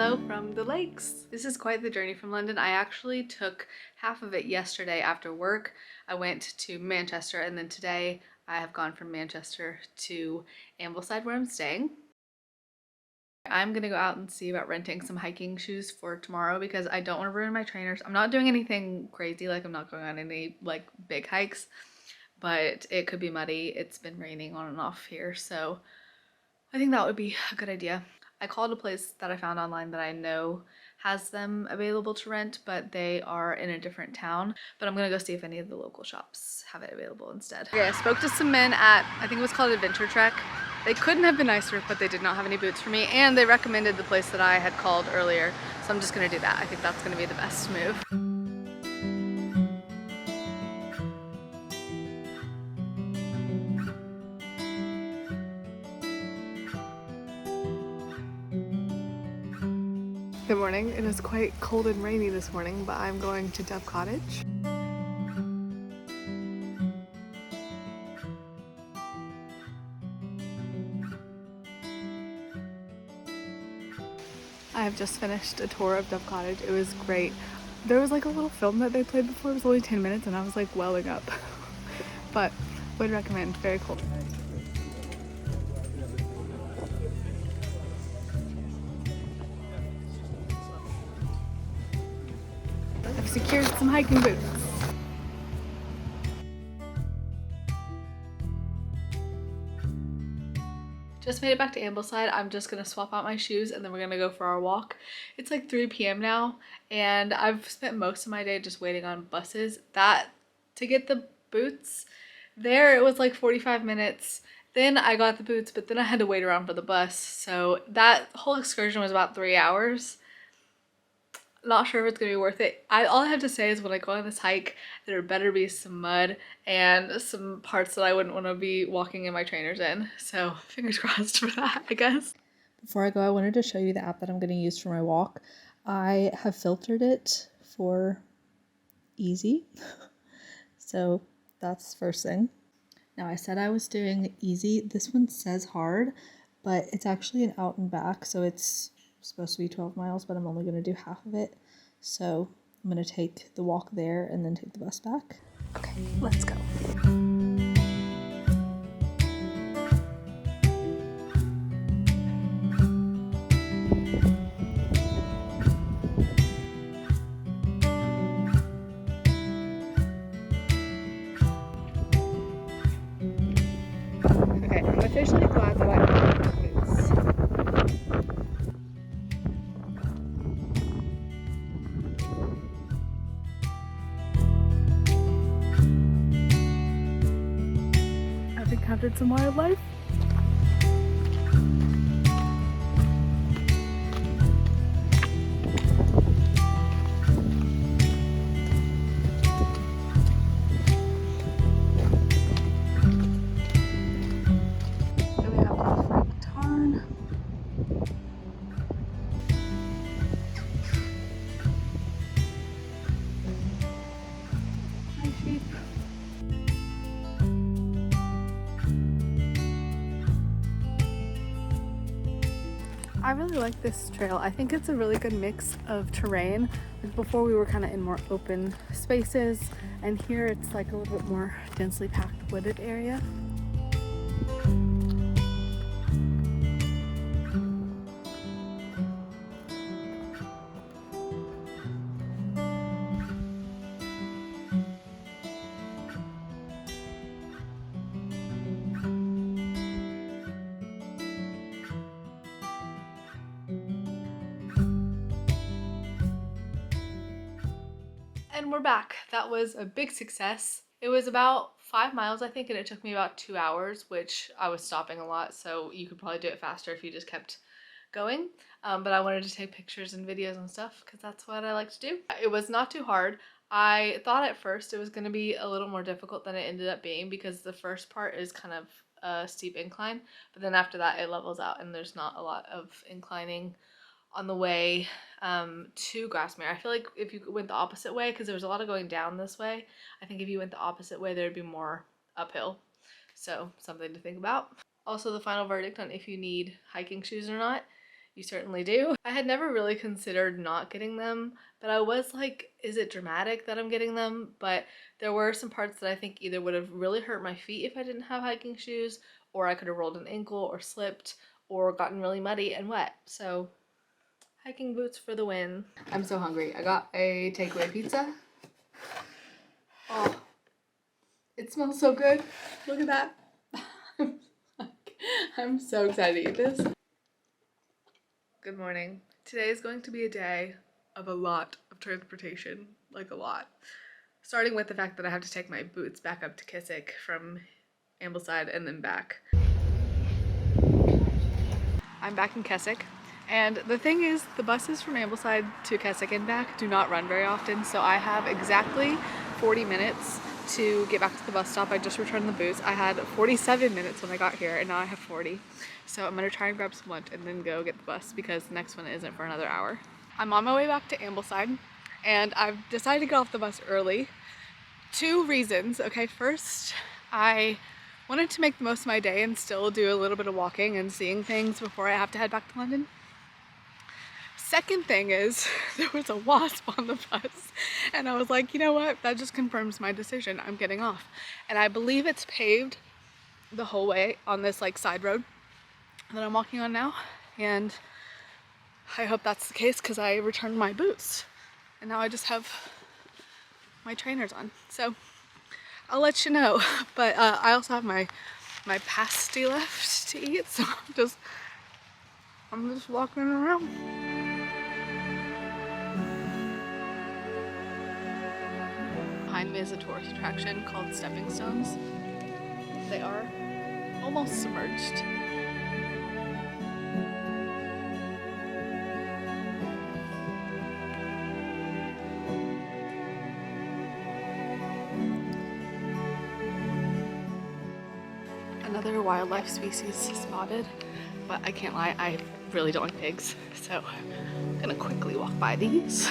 hello from the lakes. This is quite the journey from London. I actually took half of it yesterday after work. I went to Manchester, and then today I have gone from Manchester to Ambleside where I'm staying. I'm gonna go out and see about renting some hiking shoes for tomorrow because I don't want to ruin my trainers. I'm not doing anything crazy, like I'm not going on any like big hikes, but it could be muddy. It's been raining on and off here, so I think that would be a good idea. I called a place that I found online that I know has them available to rent, but they are in a different town. But I'm gonna go see if any of the local shops have it available instead. Okay, I spoke to some men at, I think it was called Adventure Trek. They couldn't have been nicer, but they did not have any boots for me, and they recommended the place that I had called earlier. So I'm just gonna do that. I think that's gonna be the best move. Good morning. It is quite cold and rainy this morning, but I'm going to Dove Cottage. I have just finished a tour of Dove Cottage. It was great. There was like a little film that they played before. It was only 10 minutes and I was like welling up. But would recommend. Very cool. I've secured some hiking boots. Just made it back to Ambleside. I'm just gonna swap out my shoes and then we're gonna go for our walk. It's like 3 p.m. now and I've spent most of my day just waiting on buses. To get the boots there, it was like 45 minutes. Then I got the boots, but then I had to wait around for the bus. So that whole excursion was about 3 hours. Not sure if it's gonna be worth it. All I have to say is when I go on this hike, there better be some mud and some parts that I wouldn't want to be walking in my trainers in. So fingers crossed for that, I guess. Before I go, I wanted to show you the app that I'm going to use for my walk. I have filtered it for easy. So that's the first thing. Now I said I was doing easy. This one says hard, but it's actually an out and back, so it's supposed to be 12 miles, but I'm only going to do half of it. So I'm going to take the walk there and then take the bus back. Okay, let's go. Okay, I'm officially glad that I bought boots. I've encountered some wildlife. Then we have Loughrigg, Tarn. Hi, sheep. I really like this trail. I think it's a really good mix of terrain. Like before we were kind of in more open spaces, and here it's like a little bit more densely packed wooded area. And we're back. That was a big success. It was about 5 miles, I think, and it took me about 2 hours, which I was stopping a lot, so you could probably do it faster if you just kept going. But I wanted to take pictures and videos and stuff because that's what I like to do. It was not too hard. I thought at first it was going to be a little more difficult than it ended up being because the first part is kind of a steep incline, but then after that it levels out and there's not a lot of inclining on the way to Grassmere. I feel like if you went the opposite way, because there was a lot of going down this way, I think if you went the opposite way there'd be more uphill. So something to think about. Also, the final verdict on if you need hiking shoes or not you certainly do. I had never really considered not getting them, but I was like, is it dramatic that I'm getting them? But there were some parts that I think either would have really hurt my feet if I didn't have hiking shoes, or I could have rolled an ankle or slipped or gotten really muddy and wet. So hiking boots for the win. I'm so hungry. I got a takeaway pizza. Oh, it smells so good. Look at that. I'm so excited to eat this. Good morning. Today is going to be a day of a lot of transportation, like a lot. Starting with the fact that I have to take my boots back up to Keswick from Ambleside and then back. I'm back in Keswick, and the thing is, the buses from Ambleside to Keswick and back do not run very often, so I have exactly 40 minutes to get back to the bus stop. I just returned the boots. I had 47 minutes when I got here, and now I have 40. So I'm gonna try and grab some lunch and then go get the bus because the next one isn't for another hour. I'm on my way back to Ambleside, and I've decided to get off the bus early. 2 reasons. Okay, first, I wanted to make the most of my day and still do a little bit of walking and seeing things before I have to head back to London. Second thing is, there was a wasp on the bus, and I was like, you know what, that just confirms my decision. I'm getting off. And I believe it's paved the whole way on this like side road that I'm walking on now, and I hope that's the case because I returned my boots and now I just have my trainers on. So I'll let you know, but I also have my pasty left to eat, so I'm just walking around. Behind me is a tourist attraction called Stepping Stones. They are almost submerged. Another wildlife species spotted, but I can't lie, I really don't like pigs, so I'm gonna quickly walk by these.